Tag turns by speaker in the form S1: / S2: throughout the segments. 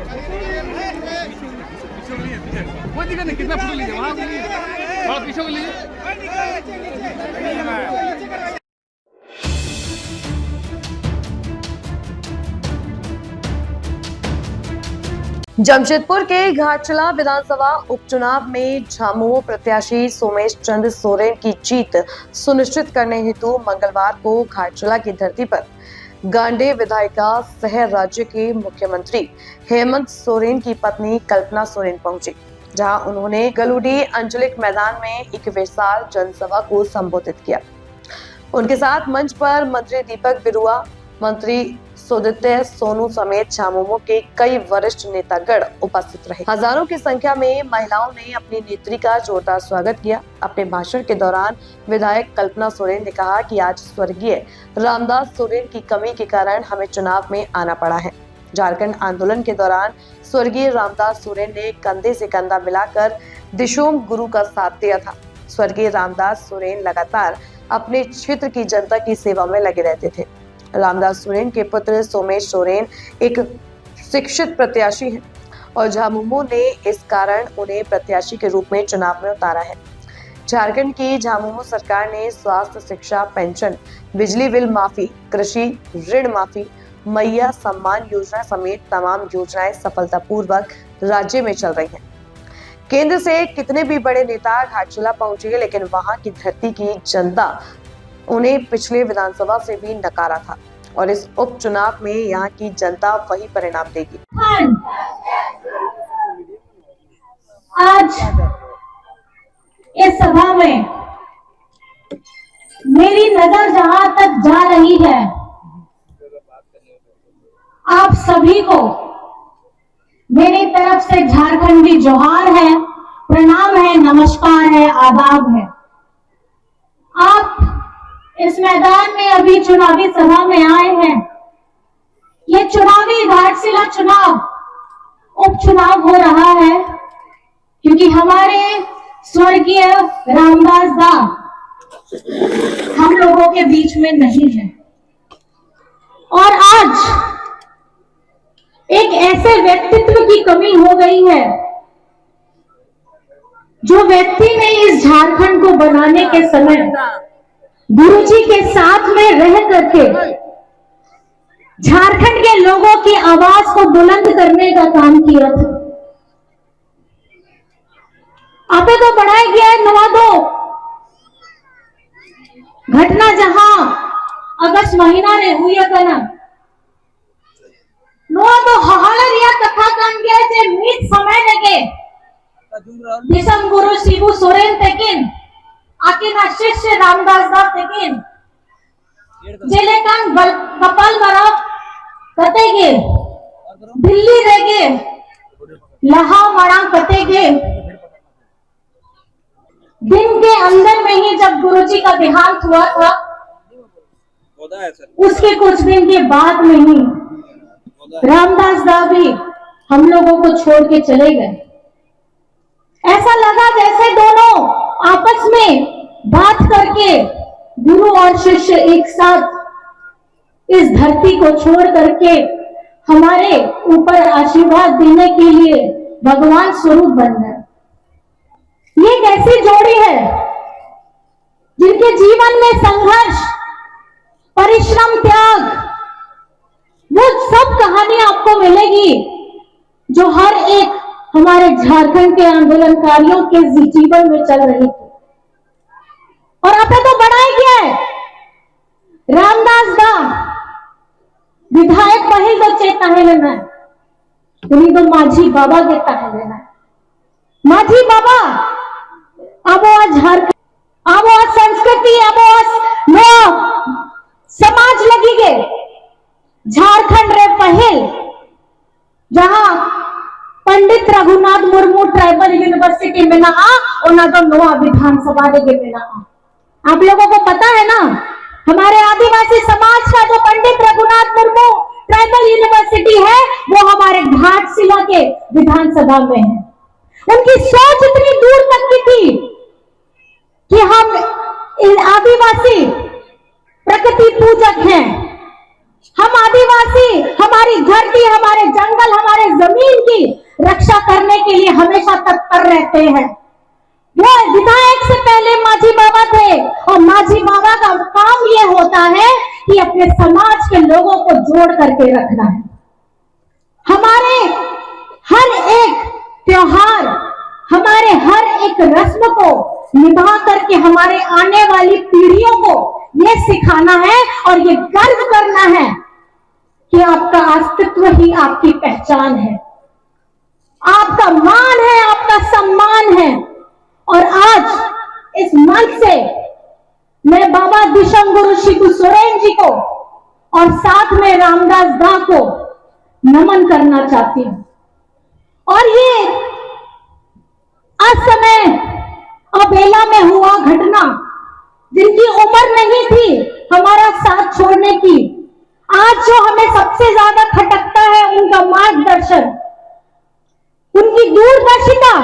S1: कोई दिक्कत नहीं, कितना फोटो लीजिए वहाँ लीजिए, और पीछे को लीजिए।
S2: जमशेदपुर के घाटशिला विधानसभा उपचुनाव में झामुमो प्रत्याशी सोमेश चंद्र सोरेन की जीत सुनिश्चित करने हेतु मंगलवार को घाटशिला की धरती पर गांडे विधायिका सह राज्य के मुख्यमंत्री हेमंत सोरेन की पत्नी कल्पना सोरेन पहुंची, जहां उन्होंने गलुडी अंजलिक मैदान में एक विशाल जनसभा को संबोधित किया। उनके साथ मंच पर मंत्री दीपक बिरुआ, मंत्री सुदित्य सोनू समेत झामुमो के कई वरिष्ठ नेतागण उपस्थित रहे। हजारों की संख्या में महिलाओं ने अपनी नेत्री का जोरदार स्वागत किया। अपने भाषण के दौरान विधायक कल्पना सोरेन ने कहा कि आज स्वर्गीय रामदास सोरेन की कमी के कारण हमें चुनाव में आना पड़ा है। झारखंड आंदोलन के दौरान स्वर्गीय रामदास सोरेन ने कंधे से कंधा मिलाकर दिशोम गुरु का साथ दिया था। स्वर्गीय रामदास सोरेन लगातार अपने क्षेत्र की जनता की सेवा में लगे रहते थे। रामदास सोरेन के पुत्र सोमेश सोरेन एक शिक्षित प्रत्याशी हैं और झामुमो ने इस कारण उन्हें प्रत्याशी के रूप में चुनाव में उतारा है। झारखंड की झामुमो सरकार ने स्वास्थ्य, शिक्षा, पेंशन, बिजली बिल माफी, कृषि ऋण माफी, मैया सम्मान योजना समेत तमाम योजनाएं सफलतापूर्वक राज्य में चल रही हैं। केंद्र से कितने भी बड़े नेता घाटशिला पहुंचे, लेकिन वहां की धरती की जनता उन्हें पिछले विधानसभा से भी नकारा था और इस उपचुनाव में यहाँ की जनता वही परिणाम देगी।
S3: आज इस सभा में मेरी नजर जहां तक जा रही है, आप सभी को मेरी तरफ से झारखंडी जोहार है, प्रणाम है, नमस्कार है, आदाब है। आप इस मैदान में अभी चुनावी सभा में आए हैं। ये चुनावी घाटशिला चुनाव उपचुनाव हो रहा है क्योंकि हमारे स्वर्गीय रामदास दा हम लोगों के बीच में नहीं है और आज एक ऐसे व्यक्तित्व की कमी हो गई है जो व्यक्ति ने इस झारखंड को बनाने के समय गुरुजी के साथ में रह करके झारखंड के लोगों की आवाज को बुलंद करने का काम किया था। आपे तो बढ़ाया गया है नवा दो घटना जहां अगस्त महीना रे हुई है ना नवा तो हहालर या कथा कान गया जे मीत समय लगे दिसम गुरु शिबू सोरेन तेकिन आके ना शिष्य रामदास दा तेकिन जेले कान कपाल मरा कतेगे दिल्ली रेगे लहा मड़ा कतेगे दिन के अंदर में ही जब गुरुजी का देहांत हुआ था उसके कुछ दिन के बाद में ही रामदास दा भी हम लोगों को छोड़ के चले गए। ऐसा लगा जैसे दोनों आपस में बात करके गुरु और शिष्य एक साथ इस धरती को छोड़ करके हमारे ऊपर आशीर्वाद देने के लिए भगवान स्वरूप बन गए। ये एक ऐसी जोड़ी है जिनके जीवन में संघर्ष, परिश्रम, त्याग, वो सब कहानी आपको मिलेगी जो हर एक हमारे झारखंड के आंदोलनकारियों के जीवन में चल रही थी। और आपने तो बढ़ाया गया है रामदास दा विधायक पहल तो चेता है लेना उन्हीं तो माझी बाबा के तहे लेना माझी बाबा अब आज झारखंड, अब आज संस्कृति, अब आज समाज लगी गए झारखंड रे पहल जहां पंडित रघुनाथ मुर्मू ट्राइबल यूनिवर्सिटी में ना ओना तो नवा विधानसभा के में ना। आप लोगों को पता है ना हमारे आदिवासी समाज का जो पंडित रघुनाथ मुर्मू ट्राइबल यूनिवर्सिटी है वो हमारे घाटशिला के विधानसभा में है। उनकी सोच इतनी दूर तक की थी कि हम आदिवासी प्रकृति पूजक हैं, हम आदिवासी हमारी धरती, हमारे जंगल, हमारे जमीन हमेशा तत्पर रहते हैं। वो विधायक से पहले माझी बाबा थे और माझी बाबा का काम ये होता है कि अपने समाज के लोगों को जोड़ करके रखना है। हमारे हर एक त्योहार, हमारे हर एक रस्म को निभा करके हमारे आने वाली पीढ़ियों को ये सिखाना है और ये गर्व करना है कि आपका अस्तित्व ही आपकी पहचान है, आपका मान है, आपका सम्मान है। और आज इस मंच से मैं बाबा दिशम गुरु शिबू सोरेन जी को और साथ में रामदास दा को नमन करना चाहती हूं। और ये असमय अबेला में हुआ घटना, जिनकी उम्र नहीं थी हमारा साथ छोड़ने की, आज जो हमें सबसे ज्यादा खटकता है उनका मार्गदर्शन, उनकी दूरदर्शिता,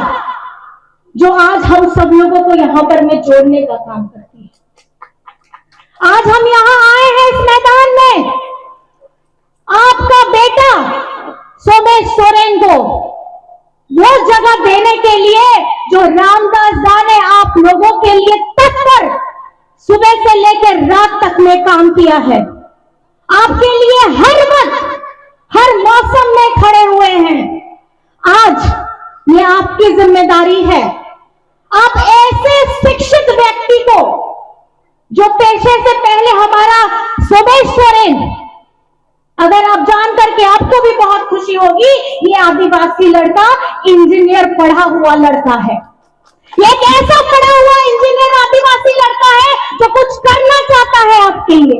S3: जो आज हम सब लोगों को यहां पर में जोड़ने का काम करती है। आज हम यहां आए हैं इस मैदान में आपका बेटा सोमेश सोरेन को वो जगह देने के लिए जो रामदास दा ने आप लोगों के लिए तत्पर सुबह से लेकर रात तक में काम किया है। आपके लिए हर वक्त, हर मौसम में खड़े हुए हैं। आज ये आपकी जिम्मेदारी है। आप ऐसे शिक्षित व्यक्ति को, जो पेशे से पहले हमारा सोमेश सोरेन, अगर आप जान करके आपको भी बहुत खुशी होगी, ये आदिवासी लड़का इंजीनियर पढ़ा हुआ लड़का है। एक ऐसा पढ़ा हुआ इंजीनियर आदिवासी लड़का है जो कुछ करना चाहता है आपके लिए,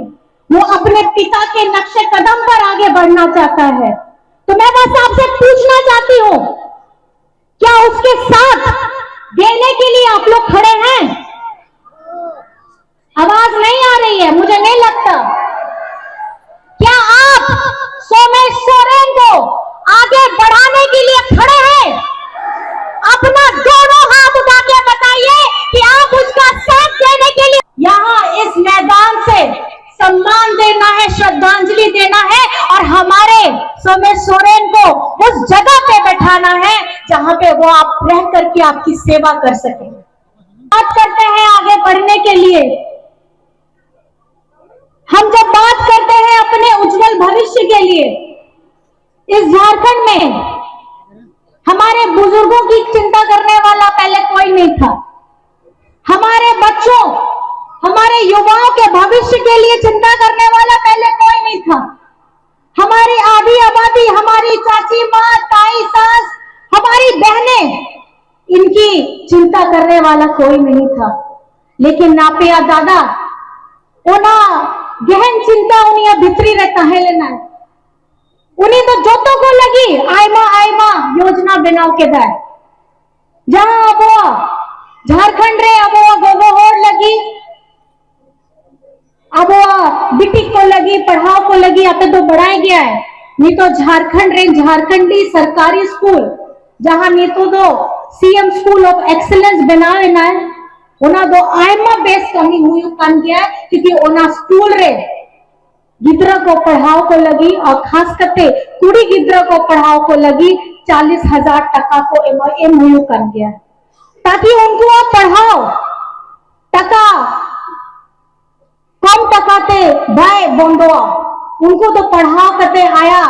S3: वो अपने पिता के नक्शे कदम पर आगे बढ़ना चाहता है। तो मैं बस आपसे पूछना चाहती हूं, क्या उसके साथ देने के लिए आप लोग खड़े हैं? आवाज नहीं आ रही है, मुझे नहीं लगता। क्या आप सोमेश सोरेन को आगे बढ़ाने के लिए खड़े हैं? अपना दोनों हाथ उठा के बताइए कि आप उसका साथ देने के लिए यहां इस मैदान से सम्मान देना है, श्रद्धांजलि देना है और हमारे सोमेश सोरेन को उस जगह पे बैठाना है जहां पे वो आप रह करके आपकी सेवा कर सकें। बात करते हैं आगे बढ़ने के लिए, हम जब बात करते हैं अपने उज्जवल भविष्य के लिए, इस झारखंड में हमारे बुजुर्गों की चिंता करने वाला पहले कोई नहीं था। हमारे बच्चों, हमारे युवाओं के भविष्य के लिए चिंता करने वाला पहले कोई नहीं था। हमारी आधी आबादी, हमारी चाची माँ, ताई, सास, हमारी बहनें, इनकी चिंता करने वाला कोई नहीं था। लेकिन नापिया दादा ओना गहन चिंता उन्हीं भितरी रहता है लेना, उन्हीं तो जोतों को लगी आयमा आयमा योजना बनाव के दाए, जहां अब झारखंड रे अब गोगो होड़ लगी, अब बिटिक को लगी, पढ़ाओ को लगी, अब तो बढ़ाया गया है। नहीं तो झारखंड रे झारखंडी सरकारी स्कूल, जहां नहीं तो दो सीएम स्कूल ऑफ एक्सीलेंस बनावे ना है, ओना दो आयमा बेस कमी हुई कान गया, क्योंकि ओना स्कूल रे गिद्रा को पढ़ाओ को लगी और खास करके कुड़ी गिद्रा को पढ़ाओ को लगी 40,000 टका को एम हुई कान गया, ताकि उनको पढ़ाओ टका कम टकाते भाई बंदोआ, उनको तो पढ़ाओ करते आया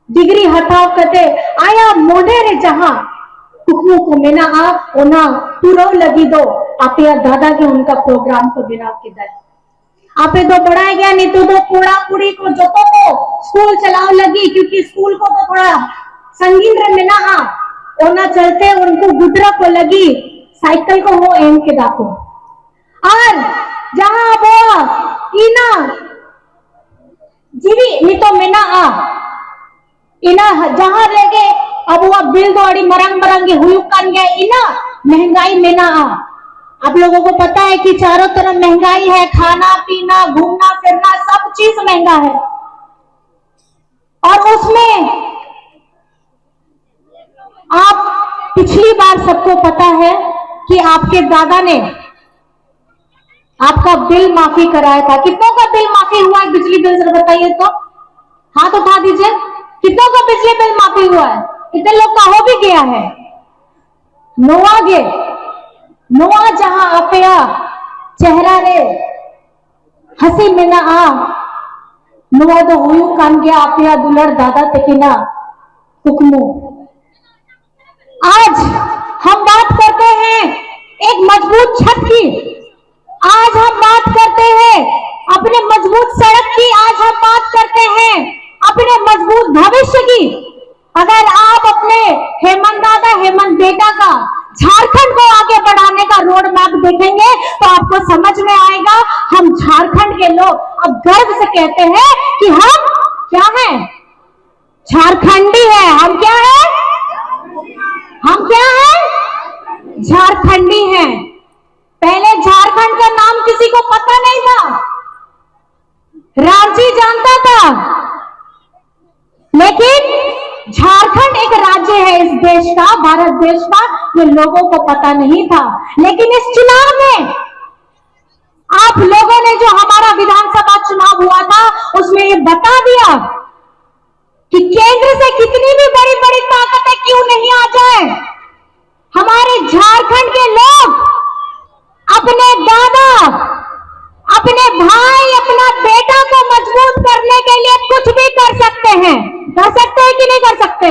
S3: डिग्री हटाओ करते आया मोढ़े रे जहां कुकू को मेना आ ओना पूरा लगी दो आपे दादा के उनका प्रोग्राम को बिना के दे आपे तो बढ़ाया गया, नहीं तो दो कूड़ा कुड़ी को जोतों को स्कूल चलाओ लगी, क्योंकि स्कूल को तो थोड़ा संगीन रे मेना आ ओना चलते उनको गुदरा को लगी साइकिल को वो एम के दाको, और जहां वो इना जीवी नहीं तो मेना आ इना जहां रह गए अब वो बिल दौड़ी मरंग मरंगे हुई कान गया, इना महंगाई मेना आ। आप लोगों को पता है कि चारों तरफ महंगाई है, खाना पीना घूमना फिरना सब चीज महंगा है, और उसमें आप पिछली बार सबको पता है कि आपके दादा ने आपका बिल माफी कराया था। कितनों का बिल माफी हुआ है बिजली बिल जरा बताइए तो, हाथ उठा दीजिए, कितनों का बिजली बिल माफी हुआ है? इतने लोग का हो भी गया है। नोआगे नोआ जहां अपया चेहरा रे हसी मेना आ नोआ दो हुयू कान गया अपया दुलर दादा तकिना हुक्मो। आज हम बात करते हैं एक मजबूत छत की, आज हम बात करते हैं अपने मजबूत सड़क की, आज हम बात करते हैं अपने मजबूत भविष्य की। अगर आप अपने हेमंत दादा हेमंत बेटा का झारखंड को आगे बढ़ाने का रोड मैप देखेंगे तो आपको समझ में आएगा हम झारखंड के लोग अब गर्व से कहते हैं कि हम क्या हैं, झारखंडी है। हम क्या है, हम क्या है, झारखंडी हैं। पहले झारखंड का नाम किसी को पता नहीं था, रांची जानता था, लेकिन झारखंड एक राज्य है इस देश का, भारत देश का, ये लोगों को पता नहीं था। लेकिन इस चुनाव में आप लोगों ने जो हमारा विधानसभा चुनाव हुआ था उसमें ये बता दिया कि केंद्र से कितनी भी बड़ी बड़ी ताकतें क्यों नहीं आ जाए, हमारे झारखंड के लोग अपने दादा, अपने भाई, अपना बेटा को मजबूत करने के लिए कुछ भी कर सकते हैं। कर सकते हैं कि नहीं कर सकते?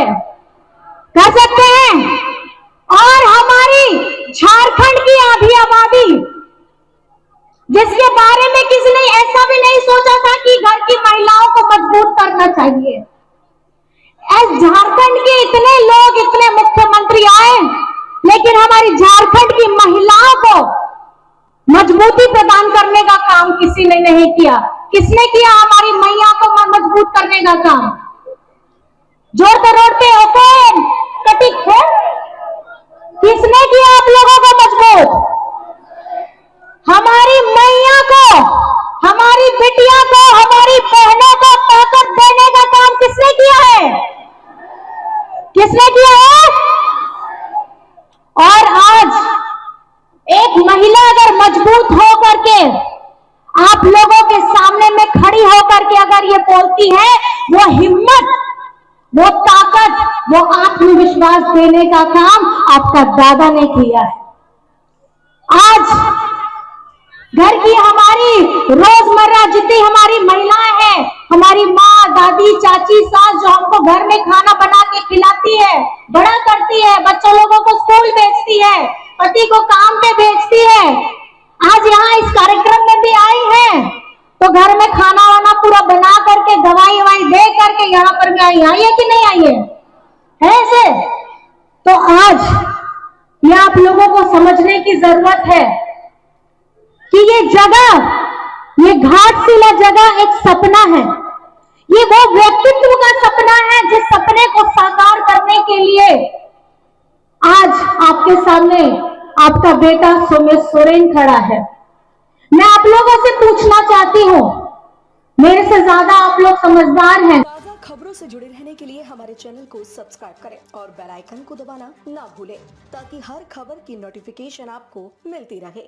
S3: कर सकते हैं। और हमारी झारखंड की आधी आबादी जिसके बारे में किसी ने ऐसा भी नहीं सोचा था कि घर की महिलाओं को मजबूत करना चाहिए, झारखंड के इतने लोग, इतने मुख्यमंत्री आए, लेकिन हमारी झारखंड की महिलाओं को मजबूती प्रदान करने का काम किसी ने नहीं किया। किसने किया हमारी मैया को मजबूत करने का काम? जोर करोड़ते ओपन कटिक है, किसने किया आप लोगों को मजबूत? हमारी मैया को, हमारी बिटिया को, हमारी बहनों को ताकत देने का काम किसने किया है? किसने किया है? और आज एक महिला अगर मजबूत हो करके आप लोगों के सामने में खड़ी होकर के अगर ये बोलती है, वो हिम्मत, वो ताकत, वो आत्मविश्वास देने का काम आपका दादा ने किया है। आज घर की हमारी रोजमर्रा जितनी हमारी महिलाएं हैं, हमारी माँ, दादी, चाची, सास, जो हमको घर में खाना बना के खिलाती है, बड़ा करती है, बच्चों लोगों को स्कूल भेजती है, पति को काम पे भेजती है, आज यहाँ इस कार्यक्रम में भी आई है, तो घर में खाना वाना पूरा बना करके, दवाई ववाई दे करके यहाँ पर भी आई है कि नहीं आई है ऐसे? तो आज ये आप लोगों को समझने की जरूरत है कि ये जगह, ये घाटशिला जगह एक सपना है। ये वो व्यक्तित्व का सपना है जिस सपने को साकार करने के लिए आज आपके सामने आपका बेटा सोमेश सोरेन खड़ा है। मैं आप लोगों से पूछना चाहती हूँ, मेरे से ज्यादा आप लोग समझदार हैं।
S4: ताज़ा खबरों से जुड़े रहने के लिए हमारे चैनल को सब्सक्राइब करें और बेल आइकन को दबाना ना भूलें ताकि हर खबर की नोटिफिकेशन आपको मिलती रहे।